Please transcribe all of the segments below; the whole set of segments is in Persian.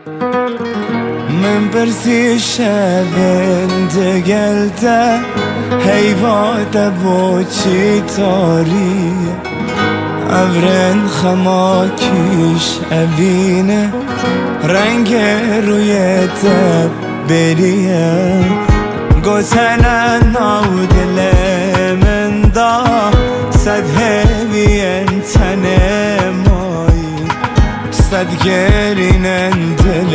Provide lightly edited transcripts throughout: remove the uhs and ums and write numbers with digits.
من برسی شبنده گلده هیواده بوچی تاریه ابرن خماکیش ابینه رنگ روی تب بریه گوتنه ناو دل من دا صد هوین تنه مایی صد گرینن دل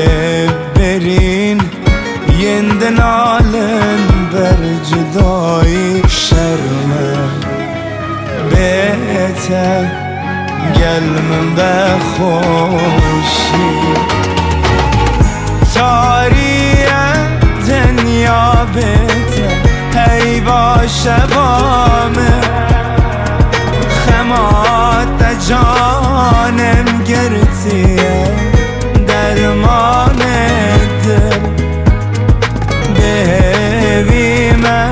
برین یندن آلن بر جدایی شرمه بهتر گل من بخوشی تاریه دنیا بهتر هی باشه بامه خمات جانم گرتیه درمان دل بهویمه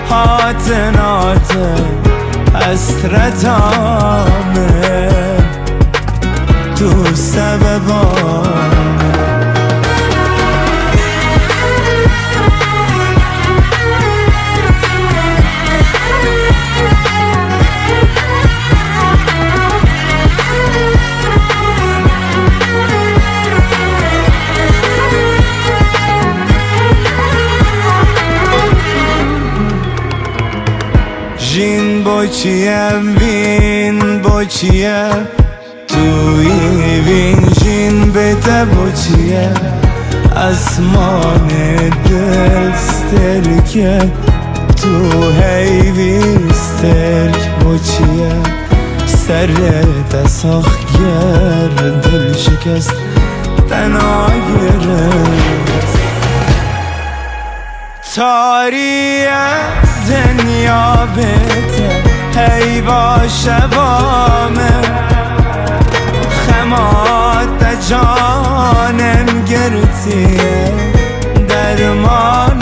هاتناته اسرتامه تو سببامه جین بوچیم وین بوچیم توی وین جین بده بوچیم اسمان دل سترکه تو هیوی سترک بوچیم سر دساخ گر دل شکست تناگرست تاریه دنیا بهتر هی باشه بامه خمات جانم گرتیه درمان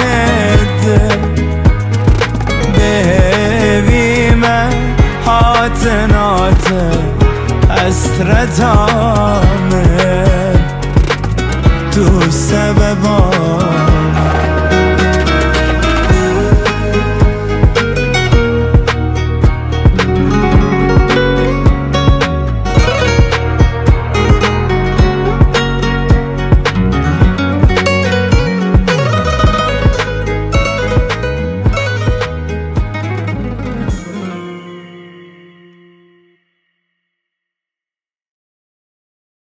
دل بهویمه هاتناته اسرتام